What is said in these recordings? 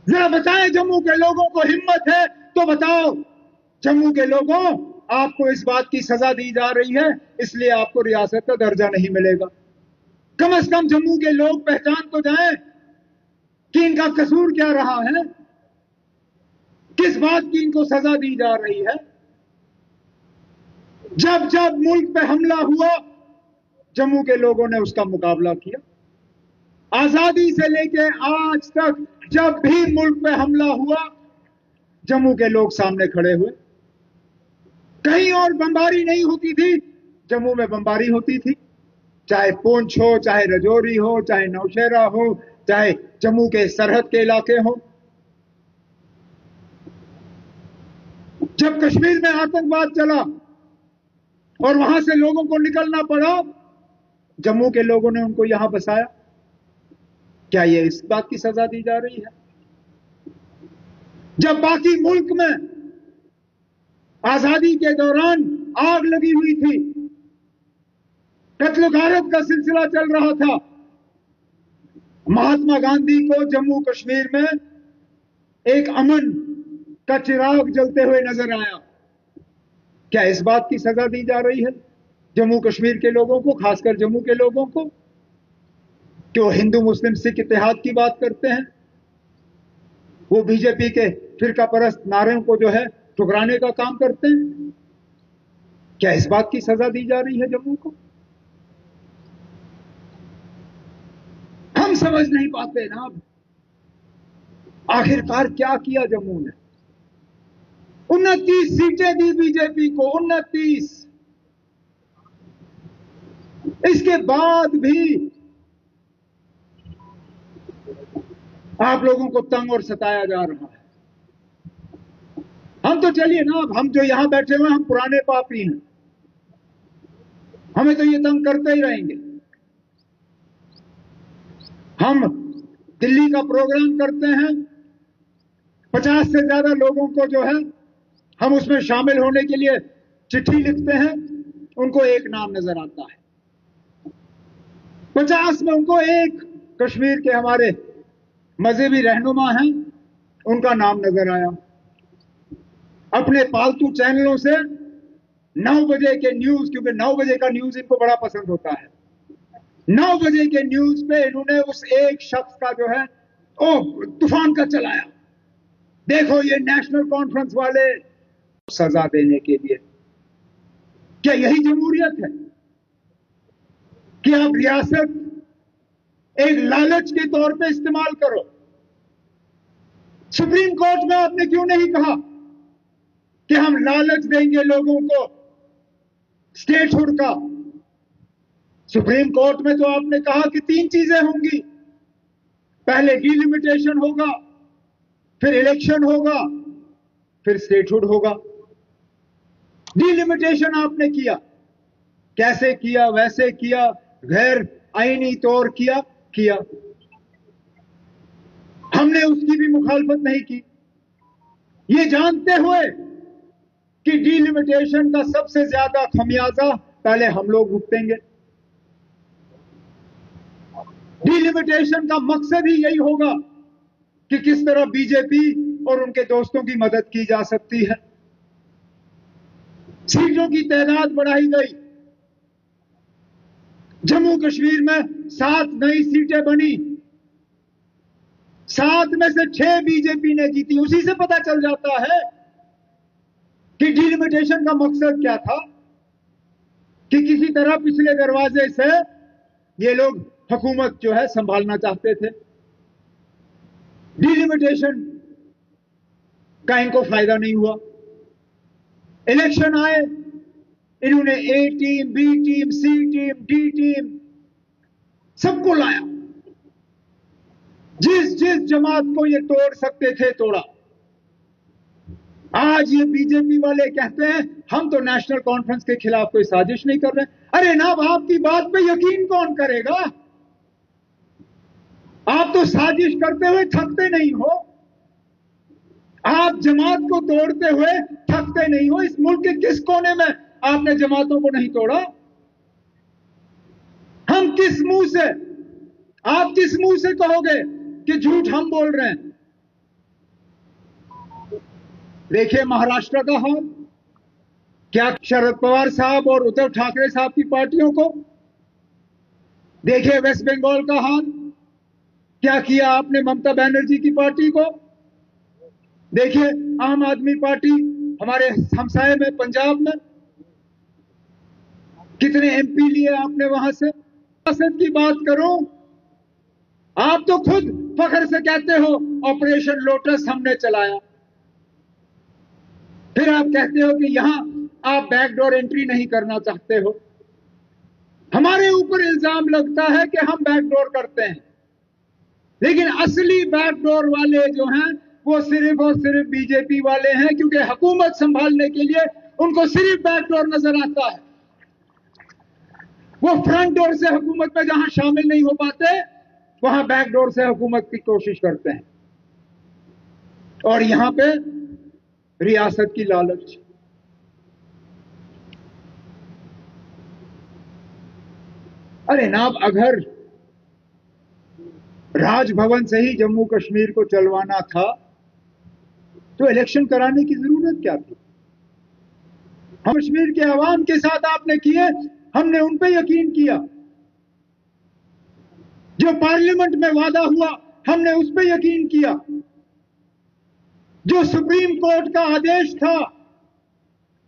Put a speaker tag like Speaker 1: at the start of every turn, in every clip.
Speaker 1: जरा बताएं, जम्मू के लोगों को हिम्मत है तो बताओ, जम्मू के लोगों, आपको इस बात की सजा दी जा रही है, इसलिए आपको रियासत का दर्जा नहीं मिलेगा। कम से कम जम्मू के लोग पहचान तो जाएं कि इनका कसूर क्या रहा है, किस बात की इनको सजा दी जा रही है। जब जब मुल्क पे हमला हुआ, जम्मू के लोगों ने उसका मुकाबला किया। आजादी से लेके आज तक जब भी मुल्क पे हमला हुआ, जम्मू के लोग सामने खड़े हुए। कहीं और बमबारी नहीं होती थी, जम्मू में बमबारी होती थी। चाहे पुंछ हो, चाहे रजौरी हो, चाहे नौशेरा हो, चाहे जम्मू के सरहद के इलाके हो। जब कश्मीर में आतंकवाद चला और वहां से लोगों को निकलना पड़ा, जम्मू के लोगों ने उनको यहां बसाया। क्या ये इस बात की सजा दी जा रही है? जब बाकी मुल्क में आजादी के दौरान आग लगी हुई थी, कत्ल गारत का सिलसिला चल रहा था, महात्मा गांधी को जम्मू कश्मीर में एक अमन का चिराग जलते हुए नजर आया। क्या इस बात की सजा दी जा रही है जम्मू कश्मीर के लोगों को, खासकर जम्मू के लोगों को, कि वो हिंदू मुस्लिम सिख इत्तेहाद की बात करते हैं, वो बीजेपी के फिरका परस्त नारों को जो है ठुकराने का काम करते हैं? क्या इस बात की सजा दी जा रही है जम्मू को? हम समझ नहीं पाते ना, आखिरकार क्या किया जम्मू ने। 29 सीटें दी बीजेपी को, 29। इसके बाद भी आप लोगों को तंग और सताया जा रहा है। हम तो चलिए ना, अब हम जो यहां बैठे हुए हम पुराने पापी हैं, हमें तो ये तंग करते ही रहेंगे। हम दिल्ली का प्रोग्राम करते हैं, 50 से ज्यादा लोगों को जो है हम उसमें शामिल होने के लिए चिट्ठी लिखते हैं, उनको एक नाम नजर आता है। 50 में उनको एक कश्मीर के हमारे मजहबी रहनुमा हैं, उनका नाम नजर आया। अपने पालतू चैनलों से 9 बजे के न्यूज, क्योंकि 9 बजे का न्यूज इनको बड़ा पसंद होता है, 9 बजे के न्यूज पे इन्होंने उस एक शख्स का जो है तूफान का चलाया। देखो ये नेशनल कॉन्फ्रेंस वाले, सजा देने के लिए। क्या यही जमहूरियत है कि आप रियासत एक लालच के तौर पे इस्तेमाल करो? सुप्रीम कोर्ट में आपने क्यों नहीं कहा कि हम लालच देंगे लोगों को स्टेटहुड का? सुप्रीम कोर्ट में तो आपने कहा कि 3 चीजें होंगी, पहले डिलिमिटेशन होगा, फिर इलेक्शन होगा, फिर स्टेटहुड होगा। डिलिमिटेशन आपने किया, कैसे किया? वैसे किया, गैर आईनी तौर किया। हमने उसकी भी मुखालफत नहीं की, ये जानते हुए कि डिलिमिटेशन का सबसे ज्यादा खमियाजा पहले हम लोग भुगतेंगे। डिलिमिटेशन का मकसद ही यही होगा कि किस तरह बीजेपी और उनके दोस्तों की मदद की जा सकती है। सीटों की तादाद बढ़ाई गई, जम्मू कश्मीर में 7 नई सीटें बनी, 7 में से 6 बीजेपी ने जीती। उसी से पता चल जाता है कि डिलिमिटेशन का मकसद क्या था, कि किसी तरह पिछले दरवाजे से ये लोग हुकूमत जो है संभालना चाहते थे। डिलिमिटेशन का इनको फायदा नहीं हुआ। इलेक्शन आए, इन्होंने ए टीम, बी टीम, सी टीम, डी टीम सबको लाया, जिस जिस जमात को ये तोड़ सकते थे तोड़ा। आज ये बीजेपी वाले कहते हैं हम तो नेशनल कॉन्फ्रेंस के खिलाफ कोई साजिश नहीं कर रहे। अरे ना, आपकी बात पे यकीन कौन करेगा? आप तो साजिश करते हुए थकते नहीं हो, आप जमात को तोड़ते हुए थकते नहीं हो। इस मुल्क के किस कोने में आपने जमातों को नहीं तोड़ा? हम किस मुंह से, आप किस मुंह से कहोगे कि झूठ हम बोल रहे हैं? देखिए महाराष्ट्र का हाल, क्या शरद पवार साहब और उद्धव ठाकरे साहब की पार्टियों को। देखिए वेस्ट बंगाल का हाल, क्या किया आपने ममता बनर्जी की पार्टी को। देखिए आम आदमी पार्टी हमारे हमसाये में पंजाब में कितने एमपी लिए आपने वहां से। सियासत की बात करूं, आप तो खुद फख्र से कहते हो ऑपरेशन लोटस हमने चलाया, फिर आप कहते हो कि यहां आप बैकडोर एंट्री नहीं करना चाहते हो। हमारे ऊपर इल्जाम लगता है कि हम बैकडोर करते हैं, लेकिन असली बैकडोर वाले जो हैं वो सिर्फ और सिर्फ बीजेपी वाले हैं, क्योंकि हुकूमत संभालने के लिए उनको सिर्फ बैकडोर नजर आता है। वो फ्रंट डोर से हुकूमत में जहां शामिल नहीं हो पाते, वहां बैकडोर से हुकूमत की कोशिश करते हैं। और यहां पे रियासत की लालच। अरे नाब, अगर राजभवन से ही जम्मू कश्मीर को चलवाना था तो इलेक्शन कराने की जरूरत क्या थी। हम कश्मीर के अवाम के साथ आपने किए, हमने उन पे यकीन किया। जो पार्लियामेंट में वादा हुआ हमने उस पे यकीन किया। जो सुप्रीम कोर्ट का आदेश था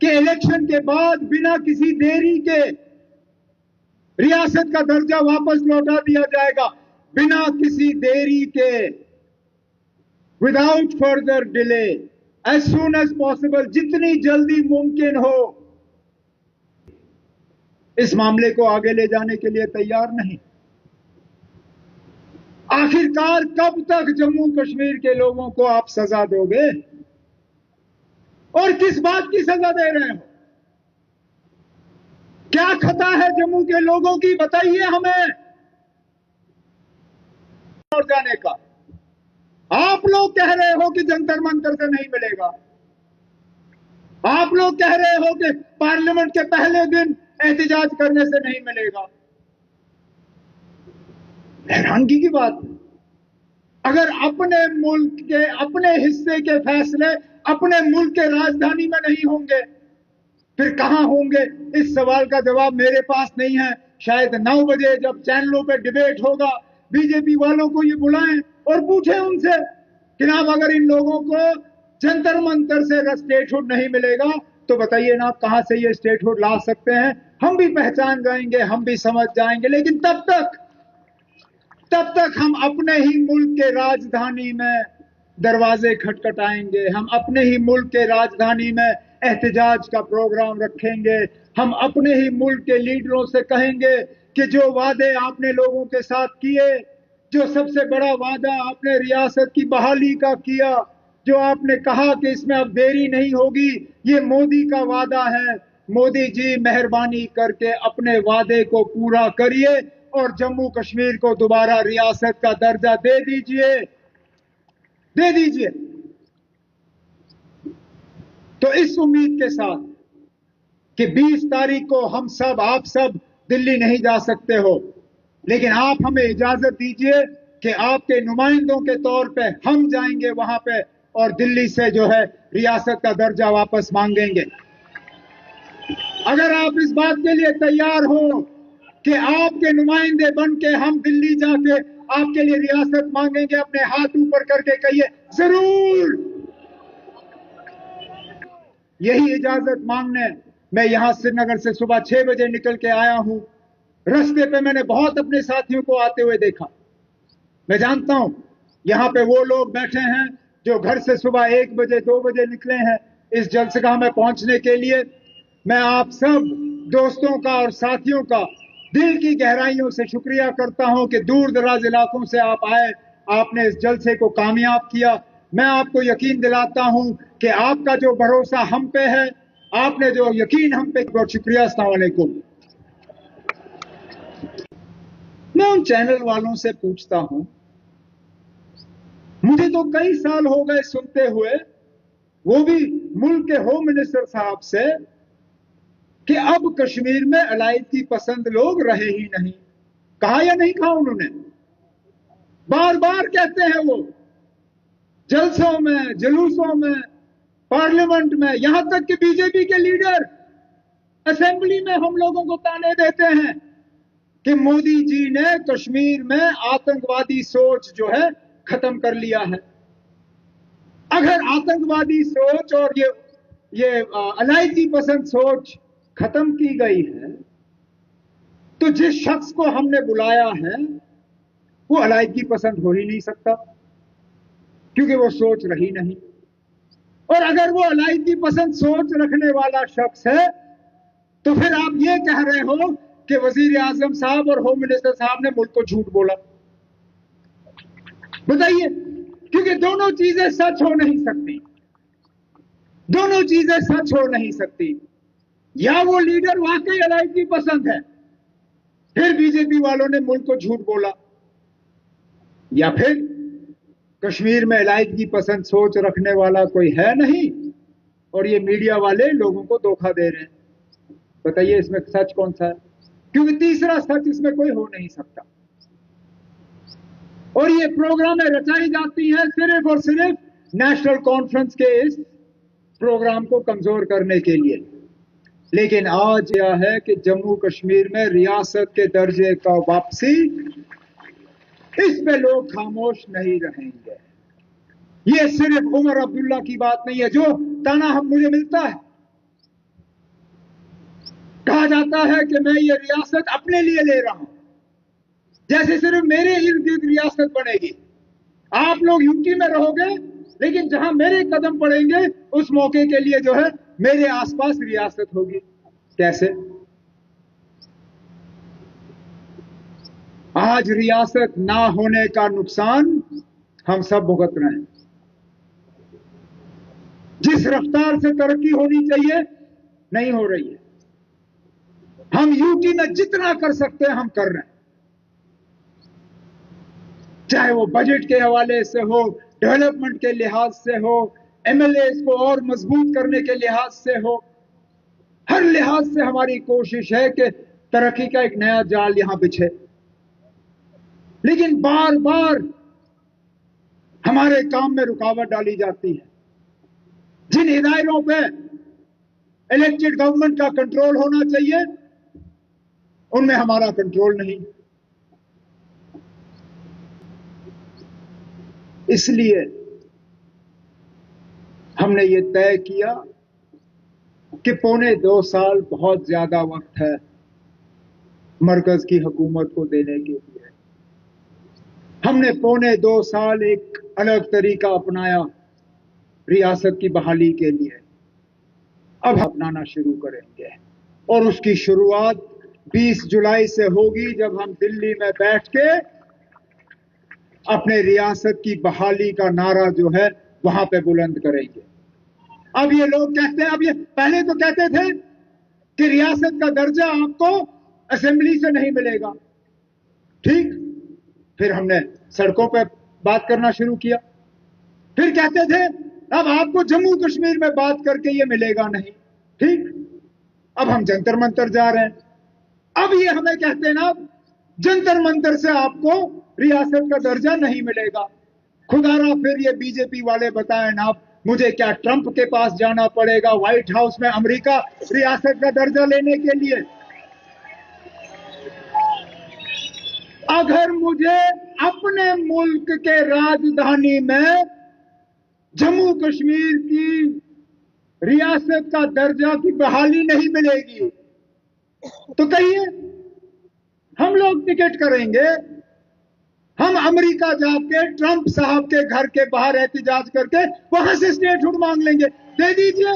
Speaker 1: कि इलेक्शन के बाद बिना किसी देरी के रियासत का दर्जा वापस लौटा दिया जाएगा, बिना किसी देरी के, without further delay, as soon as possible, जितनी जल्दी मुमकिन हो, इस मामले को आगे ले जाने के लिए तैयार नहीं। आखिरकार कब तक जम्मू कश्मीर के लोगों को आप सजा दोगे और किस बात की सजा दे रहे हो। क्या खता है जम्मू के लोगों की, बताइए हमें। और जाने का आप लोग कह रहे हो कि जंतर मंतर से नहीं मिलेगा, आप लोग कह रहे हो कि पार्लियामेंट के पहले दिन एहतजाज करने से नहीं मिलेगा। हैरानगी की बात, अगर अपने मुल्क के अपने हिस्से के फैसले अपने मुल्क के राजधानी में नहीं होंगे फिर कहां होंगे। इस सवाल का जवाब मेरे पास नहीं है। शायद 9 बजे जब चैनलों पे डिबेट होगा, बीजेपी वालों को ये बुलाएं और पूछें उनसे कि ना अगर इन लोगों को जंतर मंतर से स्टेटहुड नहीं मिलेगा तो बताइए ना कहां से ये स्टेटहुड ला सकते हैं। हम भी पहचान जाएंगे, हम भी समझ जाएंगे, लेकिन तब तक हम अपने ही मुल्क के राजधानी में दरवाजे खटखटाएंगे, हम अपने ही मुल्क के राजधानी में एहतजाज का प्रोग्राम रखेंगे, हम अपने ही मुल्क के लीडरों से कहेंगे कि जो वादे आपने लोगों के साथ किए, जो सबसे बड़ा वादा आपने रियासत की बहाली का किया, जो आपने कहा कि इसमें अब देरी नहीं होगी, ये मोदी का वादा है। मोदी जी मेहरबानी करके अपने वादे को पूरा करिए और जम्मू कश्मीर को दोबारा रियासत का दर्जा दे दीजिए। तो इस उम्मीद के साथ कि 20 तारीख को हम सब, आप सब दिल्ली नहीं जा सकते हो, लेकिन आप हमें इजाजत दीजिए कि आपके नुमाइंदों के तौर पे हम जाएंगे वहां पे और दिल्ली से जो है रियासत का दर्जा वापस मांगेंगे। अगर आप इस बात के लिए तैयार हो कि आपके नुमाइंदे बन के हम दिल्ली जाके आपके लिए रियासत मांगेंगे, अपने हाथ ऊपर करके कहिए जरूर। यही इजाजत मांगने मैं यहां श्रीनगर से सुबह 6 बजे निकल के आया हूं। रास्ते पे मैंने बहुत अपने साथियों को आते हुए देखा। मैं जानता हूं यहां पे वो लोग बैठे हैं जो घर से सुबह 1 बजे 2 बजे निकले हैं इस जलसगाह में पहुंचने के लिए। मैं आप सब दोस्तों का और साथियों का दिल की गहराइयों से शुक्रिया करता हूं कि दूर दराज इलाकों से आप आए, आपने इस जलसे को कामयाब किया। मैं आपको यकीन दिलाता हूं कि आपका जो भरोसा हम पे है, आपने जो यकीन हम पे, बहुत शुक्रिया। अस्सलाम वालेकुम। मैं उन चैनल वालों से पूछता हूं, मुझे तो कई साल हो गए सुनते हुए, वो भी मुल्क के होम मिनिस्टर साहब से, कि अब कश्मीर में अलायदी पसंद लोग रहे ही नहीं। कहा या नहीं कहा उन्होंने? बार बार कहते हैं वो, जलसों में, जुलूसों में, पार्लियामेंट में, यहां तक कि बीजेपी के लीडर असेंबली में हम लोगों को ताने देते हैं कि मोदी जी ने कश्मीर में आतंकवादी सोच जो है खत्म कर लिया है। अगर आतंकवादी सोच और ये अलायदी पसंद सोच खत्म की गई है तो जिस शख्स को हमने बुलाया है वो अलायदी पसंद हो ही नहीं सकता, क्योंकि वो सोच रही नहीं। और अगर वो अलायदी पसंद सोच रखने वाला शख्स है तो फिर आप ये कह रहे हो कि वजीर आजम साहब और होम मिनिस्टर साहब ने मुल्क को झूठ बोला। बताइए, क्योंकि दोनों चीजें सच हो नहीं सकती, दोनों चीजें सच हो नहीं सकती। या वो लीडर वाकई अलायदी पसंद है, फिर बीजेपी वालों ने मुल्क को झूठ बोला, या फिर कश्मीर में अलायदी पसंद सोच रखने वाला कोई है नहीं और ये मीडिया वाले लोगों को धोखा दे रहे हैं। बताइए इसमें सच कौन सा है? क्योंकि तीसरा सच इसमें कोई हो नहीं सकता। और ये प्रोग्रामें रचाई जाती हैं सिर्फ और सिर्फ नेशनल कॉन्फ्रेंस के इस प्रोग्राम को कमजोर करने के लिए। लेकिन आज यह है कि जम्मू कश्मीर में रियासत के दर्जे का वापसी, इस पे लोग खामोश नहीं रहेंगे। ये सिर्फ उमर अब्दुल्ला की बात नहीं है। जो ताना हम मुझे मिलता है, कहा जाता है कि मैं ये रियासत अपने लिए ले रहा हूं, जैसे सिर्फ मेरे इर्द गिर्द रियासत बनेगी। आप लोग यूटी में रहोगे, लेकिन जहां मेरे कदम पड़ेंगे उस मौके के लिए जो है मेरे आसपास रियासत होगी। कैसे? आज रियासत ना होने का नुकसान हम सब भुगत रहे हैं। जिस रफ्तार से तरक्की होनी चाहिए नहीं हो रही है। हम यूटी में जितना कर सकते हैं हम कर रहे हैं, चाहे वो बजट के हवाले से हो, डेवलपमेंट के लिहाज से हो, एमएलए को और मजबूत करने के लिहाज से हो। हर लिहाज से हमारी कोशिश है कि तरक्की का एक नया जाल यहां बिछे। लेकिन बार बार हमारे काम में रुकावट डाली जाती है। जिन हिदायतों पे इलेक्टेड गवर्नमेंट का कंट्रोल होना चाहिए उनमें हमारा कंट्रोल नहीं। इसलिए हमने ये तय किया कि 1.25 साल बहुत ज्यादा वक्त है मरकज की हुकूमत को देने के लिए। हमने 1.25 साल एक अलग तरीका अपनाया रियासत की बहाली के लिए। अब अपनाना शुरू करेंगे और उसकी शुरुआत 20 जुलाई से होगी, जब हम दिल्ली में बैठ के अपने रियासत की बहाली का नारा जो है वहां पे बुलंद करेंगे। अब ये लोग कहते हैं, अब ये पहले तो कहते थे कि रियासत का दर्जा आपको असेंबली से नहीं मिलेगा, ठीक। फिर हमने सड़कों पे बात करना शुरू किया। फिर कहते थे अब आपको जम्मू कश्मीर में बात करके ये मिलेगा नहीं, ठीक। अब हम जंतर मंतर जा रहे हैं। अब ये हमें कहते हैं ना जंतर मंतर से आपको रियासत का दर्जा नहीं मिलेगा। खुदारा फिर ये बीजेपी वाले बताएं ना, मुझे क्या ट्रंप के पास जाना पड़ेगा, व्हाइट हाउस में अमेरिका रियासत का दर्जा लेने के लिए? अगर मुझे अपने मुल्क के राजधानी में जम्मू कश्मीर की रियासत का दर्जा की बहाली नहीं मिलेगी तो कहिए हम लोग टिकट करेंगे, हम अमेरिका जाके ट्रंप साहब के घर के बाहर एहतिजाज करके वहां से स्टेटहुड मांग लेंगे। दे दीजिए,